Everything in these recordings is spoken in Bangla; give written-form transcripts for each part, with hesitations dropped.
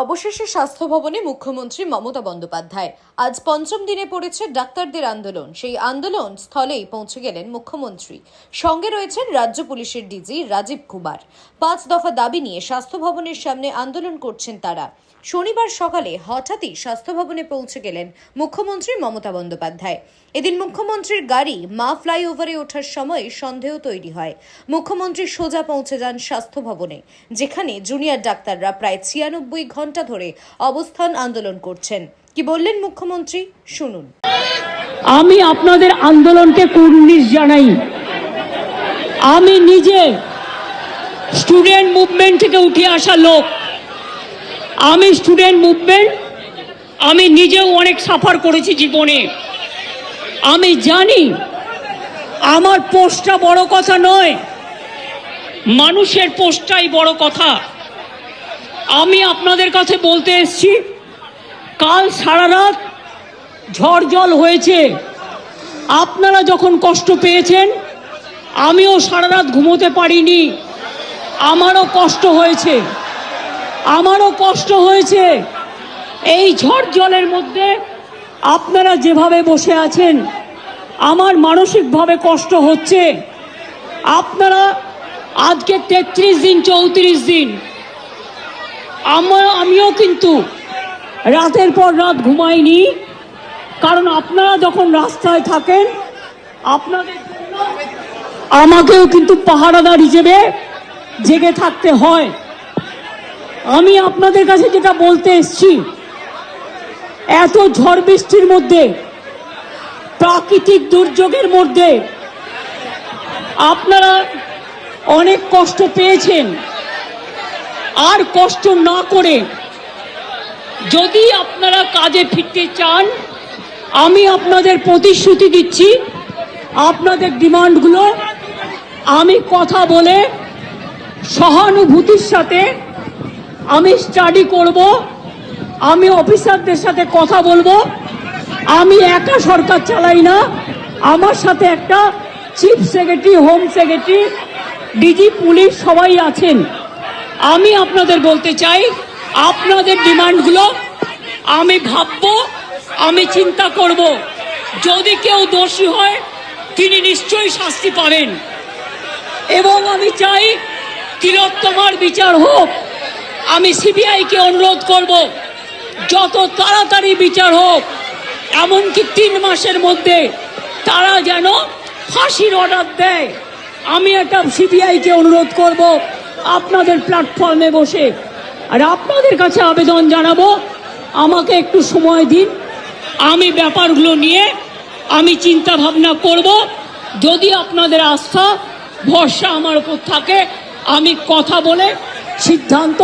অবশেষে স্বাস্থ্য ভবনে মুখ্যমন্ত্রী মমতা বন্দ্যোপাধ্যায়। আজ পঞ্চম দিনে পড়েছে ডাক্তারদের আন্দোলন। সেই আন্দোলন স্থলেই পৌঁছে গেলেন মুখ্যমন্ত্রী। সঙ্গে রয়েছেন রাজ্য পুলিশের ডিজি রাজীব কুমার। 5 দফা দাবি নিয়ে স্বাস্থ্য ভবনের সামনে আন্দোলন করছেন তারা। শনিবার সকালে হঠাৎই স্বাস্থ্য ভবনে পৌঁছে গেলেন মুখ্যমন্ত্রী মমতা বন্দ্যোপাধ্যায়। এদিন মুখ্যমন্ত্রীর গাড়ি মা ফ্লাইওভারে ওঠার সময় সন্দেহ তৈরি হয়। মুখ্যমন্ত্রী সোজা পৌঁছে যান স্বাস্থ্য ভবনে, যেখানে জুনিয়র ডাক্তাররা প্রায় 96 ঘন্টা ধরে অবস্থান আন্দোলন করছেন। কি বললেন মুখ্যমন্ত্রী, শুনুন। আমি আপনাদের আন্দোলনকে কুর্নিশ জানাই। আমি নিজে স্টুডেন্ট মুভমেন্ট থেকে উঠে আসা লোক। আমি স্টুডেন্ট মুভমেন্ট, আমি নিজেও অনেক সাফার করেছি জীবনে। আমি জানি আমার পোস্টটা বড় কথা নয়, মানুষের পোস্টটাই বড় কথা। আমি আপনাদের কাছে বলতে এসেছি, কাল সারা রাত ঝড় জল হয়েছে। আপনারা যখন কষ্ট পেয়েছেন, আমিও সারা রাত ঘুমোতে পারিনি। আমারও কষ্ট হয়েছে, এই ঝড় জলের মধ্যে আপনারা যেভাবে বসে আছেন, আমার মানসিকভাবে কষ্ট হচ্ছে। আপনারা আজকে 33 দিন 34 দিন, আমিও কিন্তু রাতের পর রাত ঘুমাইনি। কারণ আপনারা যখন রাস্তায় থাকেন, আপনাদের জন্য আমাকেও কিন্তু পাহারাদার হিসেবে জেগে থাকতে হয়। আমি আপনাদের কাছে যেটা বলতে এসেছি, এত ঝড় বৃষ্টির মধ্যে, প্রাকৃতিক দুর্যোগের মধ্যে আপনারা অনেক কষ্ট পেয়েছেন। আর কষ্ট না করে যদি আপনারা কাজে ফিরতে চান, আমি আপনাদের প্রতিশ্রুতি দিচ্ছি, আপনাদের ডিমান্ডগুলো আমি কথা বলে সহানুভূতির সাথে আমি স্টাডি করব। আমি অফিসারদের সাথে কথা বলবো। আমি একা সরকার চালাই না, আমার সাথে একটা chief secretary, home secretary, DG police সবাই আছেন। আমি আপনাদের বলতে চাই, আপনাদের ডিমান্ডগুলো আমি ভাববো, আমি চিন্তা করব। যদি কেউ দোষী হয়, তিনি নিশ্চয়ই শাস্তি পাবেন। এবং আমি চাই তিলোত্তমার বিচার হোক। আমি সিবিআইকে অনুরোধ করব, যত তাড়াতাড়ি বিচার হোক, এমনকি 3 মাসের মধ্যে তারা যেন ফাঁসির অর্ডার দেয়। আমি একটা সিবিআইকে অনুরোধ করব আপনাদের প্ল্যাটফর্মে বসে। আর আপনাদের কাছে আবেদন জানাবো, আমাকে একটু সময় দিন, আমি ব্যাপারগুলো নিয়ে আমি চিন্তা ভাবনা করব। যদি আপনাদের আস্থা ভরসা আমার উপর থাকে, আমি কথা বলে সিদ্ধান্ত,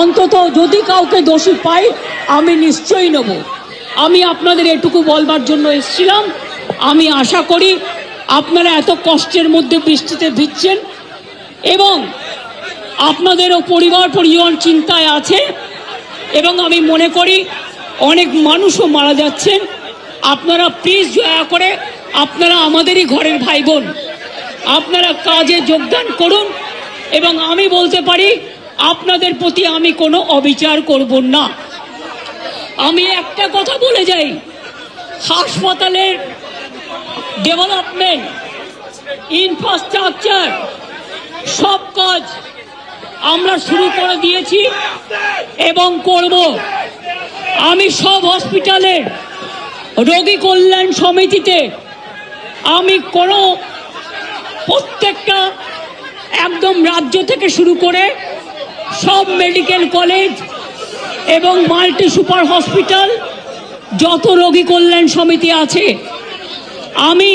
অন্তত যদি কাউকে দোষী পাই, আমি নিশ্চয়ই নেব। আমি আপনাদের এটুকু বলবার জন্য এসেছিলাম। আমি আশা করি আপনারা এত কষ্টের মধ্যে বৃষ্টিতে ভিজছেন এবং আপনাদেরও পরিবার পরিজন চিন্তায় আছে, এবং আমি মনে করি অনেক মানুষও মারা যাচ্ছেন। আপনারা প্লিজ দয়া করে, আপনারা আমাদেরই ঘরের ভাই বোন, আপনারা কাজে যোগদান করুন। এবং আমি বলতে পারি, আপনাদের প্রতি আমি কোনো অবিচার করব না। আমি একটা কথা বলে যাই, হাসপাতালের ডেভেলপমেন্ট, ইনফ্রাস্ট্রাকচার, সব কাজ আমরা শুরু করে দিয়েছি এবং করব। আমি সব হসপিটালের রোগী কল্যাণ সমিতিতে আমি প্রত্যেকটা একদম রাজ্য থেকে শুরু করে সব মেডিকেল কলেজ এবং মাল্টি সুপার হসপিটাল, যত রোগী কল্যাণ সমিতি আছে, আমি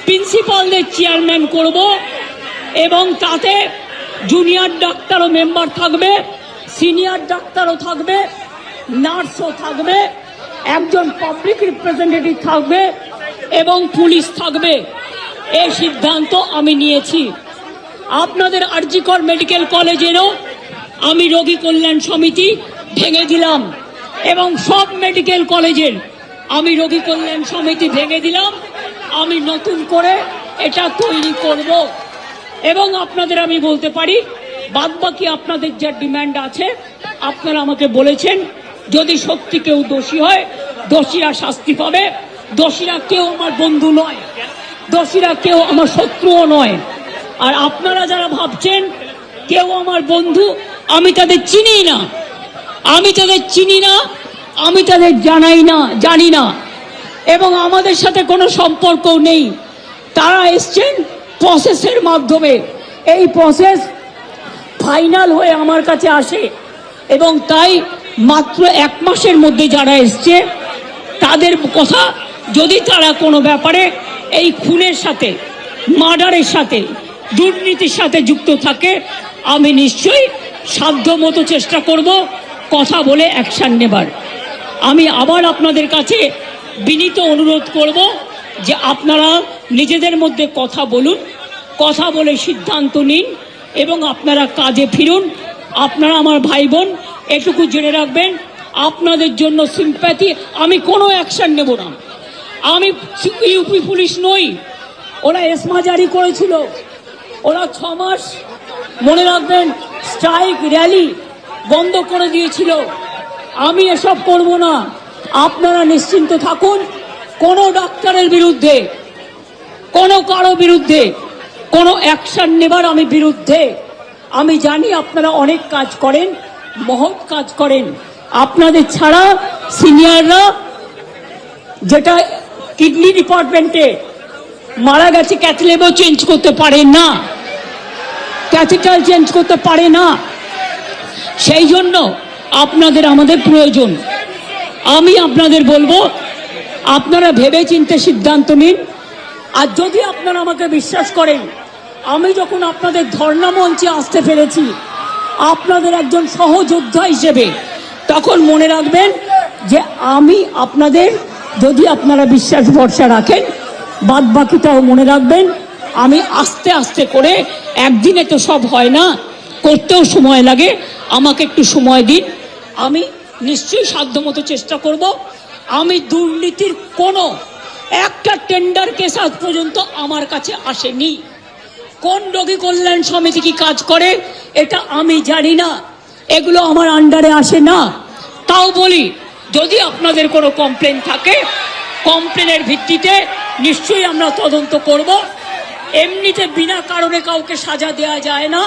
প্রিন্সিপালদের চেয়ারম্যান করব। এবং তাতে জুনিয়র ডাক্তারও মেম্বার থাকবে, সিনিয়র ডাক্তারও থাকবে, নার্সও থাকবে, একজন পাবলিক রিপ্রেজেন্টেটিভ থাকবে এবং পুলিশ থাকবে। এই সিদ্ধান্ত আমি নিয়েছি। আপনাদের আরজিকর মেডিকেল কলেজেরও আমি রোগী কল্যাণ সমিতি ভেঙে দিলাম এবং সব মেডিকেল কলেজের আমি রোগী কল্যাণ সমিতি ভেঙে দিলাম। আমি নতুন করে এটা তৈরি করব। এবং আপনাদের আমি বলতে পারি, বাদবাকি আপনাদের যা ডিমান্ড আছে আপনারা আমাকে বলেছেন যদি সত্যি কেউ দোষী হয় দোষীরা শাস্তি পাবে, দোষীরা কেউ আমার বন্ধু নয়, দোষীরা কেউ আমার শত্রুও নয়। আর আপনারা যারা ভাবছেন কেউ আমার বন্ধু, আমি তাদের চিনি না, আমি তাদের চিনি না, আমি তাদের জানি না এবং আমাদের সাথে কোনো সম্পর্কও নেই। তারা এসছেন প্রসেসের মাধ্যমে, এই প্রসেস ফাইনাল হয়ে আমার কাছে আসে এবং তাই মাত্র 1 মাসের মধ্যে যারা এসছে তাদের কথা, যদি তারা কোনো ব্যাপারে এই খুনের সাথে, মার্ডারের সাথে, দুর্নীতির সাথে যুক্ত থাকে, আমি নিশ্চয়ই সাধ্যমতো চেষ্টা করব কথা বলে অ্যাকশন নেবার। আমি আবার আপনাদের কাছে বিনীত অনুরোধ করব যে আপনারা নিজেদের মধ্যে কথা বলুন, কথা বলে সিদ্ধান্ত নিন এবং আপনারা কাজে ফিরুন। আপনারা আমার ভাই বোন, এটুকু জেনে রাখবেন, আপনাদের জন্য সিম্প্যাথি, আমি কোনো অ্যাকশন নেব না। আমি ইউপি পুলিশ নই, ওরা এসমা জারি করেছিল, ওরা 6 মাস মনে রাখবেন স্ট্রাইক র্যালি বন্ধ করে দিয়েছিল। আমি এসব করব না, আপনারা নিশ্চিন্ত থাকুন। কোনো ডাক্তারের বিরুদ্ধে, কোনো কারো বিরুদ্ধে কোনো অ্যাকশন নেবার আমি বিরুদ্ধে। আমি জানি আপনারা অনেক কাজ করেন, মহৎ কাজ করেন। আপনাদের ছাড়া সিনিয়ররা, যেটা কিডনি ডিপার্টমেন্টে মারা গেছে, ক্যাথলেবও চেঞ্জ করতে পারে না, ক্যাথিটার চেঞ্জ করতে পারে না। সেই জন্য আপনাদের আমাদের প্রয়োজন। আমি আপনাদের বলবো আপনারা ভেবে চিন্তে সিদ্ধান্ত নিন। আর যদি আপনারা আমাকে বিশ্বাস করেন, আমি যখন আপনাদের ধর্ণা মঞ্চে আসতে পেরেছি আপনাদের একজন সহযোদ্ধা হিসেবে, তখন মনে রাখবেন যে আমি আপনাদের, যদি আপনারা বিশ্বাস ভরসা রাখেন, বাদ বাকিটাও মনে রাখবেন। আমি আস্তে আস্তে করে, একদিনে তো সব হয় না, করতেও সময় লাগে, আমাকে একটু সময় দিন। আমি নিশ্চয়ই সাধ্যমতো চেষ্টা করব। আমি দুর্নীতির কোনো একটা টেন্ডার কেস আজ পর্যন্ত আমার কাছে আসেনি। কোন রোগী কল্যাণ সমিতি কি কাজ করে এটা আমি জানি না, এগুলো আমার আন্ডারে আসে না। তাও বলি, যদি আপনাদের কোনো কমপ্লেন থাকে, কমপ্লেনের ভিত্তিতে নিশ্চয়ই আমরা তদন্ত করব। এমনিতে বিনা কারণে কাউকে সাজা দেওয়া যায় না।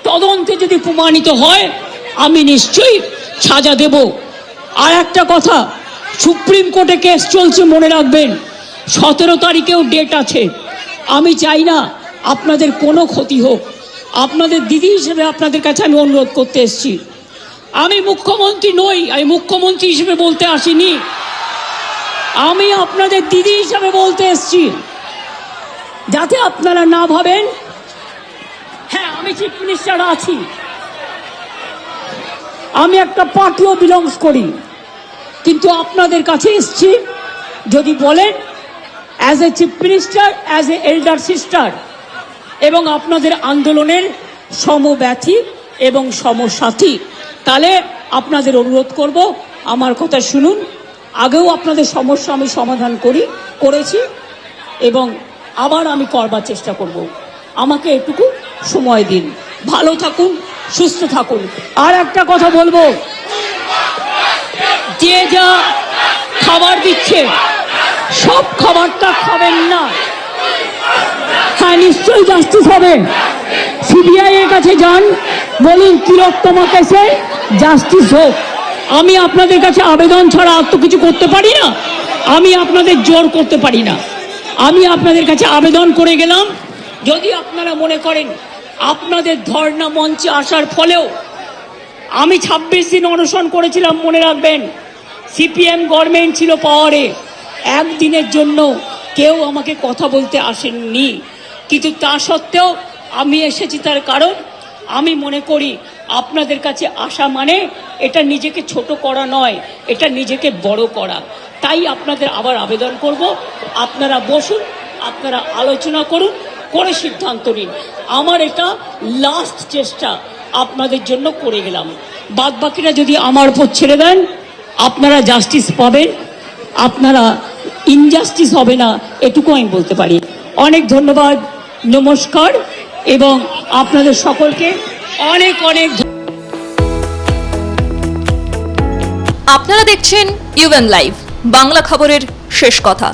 তদন্তে যদি প্রমাণিত হয় আমি নিশ্চয়ই সাজা দেব। আর একটা কথা, সুপ্রিম কোর্টে কেস চলছে, মনে রাখবেন 17 তারিখেও ডেট আছে। আমি চাই না আপনাদের কোনো ক্ষতি হোক। আপনাদের দিদি হিসেবে আপনাদের কাছে আমি অনুরোধ করতে এসেছি। আমি মুখ্যমন্ত্রী নই, আমি মুখ্যমন্ত্রী হিসেবে বলতে আসিনি, আমি আপনাদের দিদি হিসেবে বলতে এসেছি। যাতে আপনারা না ভাবেন, হ্যাঁ আমি চিফ মিনিস্টার আছি, আমি একটা পার্টিও বিলংস করি, কিন্তু আপনাদের কাছে এসেছি যদি বলেন as a chief minister, as a elder sister এবং আপনাদের আন্দোলনের সমব্যথী এবং সমসাথী, তাহলে আপনাদের অনুরোধ করব আমার কথা শুনুন। আগেও আপনাদের সমস্যা আমি সমাধান করেছি এবং আবার আমি করবার চেষ্টা করব। আমাকে এটুকু সময় দিন। ভালো থাকুন, সুস্থ থাকুন। আর একটা কথা বলবো, যে যা খাবার দিচ্ছে সব খাবারটা খাবেন না। হ্যাঁ, নিশ্চয়ই জাস্টিস হবে। সিবিআই এর কাছে যান, বলুন তিলোত্তমা কেসে জাস্টিস হোক। আমি আপনাদের কাছে আবেদন ছাড়া আর তো কিছু করতে পারি না, আমি আপনাদের জোর করতে পারি না। আমি আপনাদের কাছে আবেদন করে গেলাম, যদি আপনারা মনে করেন আপনাদের ধর্ণা মঞ্চে আসার ফলেও, আমি 26 দিন অনশন করেছিলাম, মনে রাখবেন সিপিএম গভর্নমেন্ট ছিল পাওয়ারে, একদিনের জন্য কেউ আমাকে কথা বলতে আসেননি। কিন্তু তা সত্ত্বেও আমি এসেছি, তার কারণ আমি মনে করি আপনাদের কাছে আসা মানে এটা নিজেকে ছোট করা নয়, এটা নিজেকে বড় করা। তাই আপনাদের আবার আবেদন করব, আপনারা বসুন, আপনারা আলোচনা করুন, করে সিদ্ধান্ত নিন। আমার এটা লাস্ট চেষ্টা আপনাদের জন্য করে গেলাম। বাদ বাকিরা যদি আমার উপর ছেড়ে দেন, আপনারা জাস্টিস পাবেন, আপনারা ইনজাস্টিস হবে না, এটুকু আমি বলতে পারি। অনেক ধন্যবাদ, নমস্কার এবং আপনাদের সকলকে অনেক অনেক আপনারা দেখছেন ইউএন লাইভ, বাংলা খবরের শেষ কথা।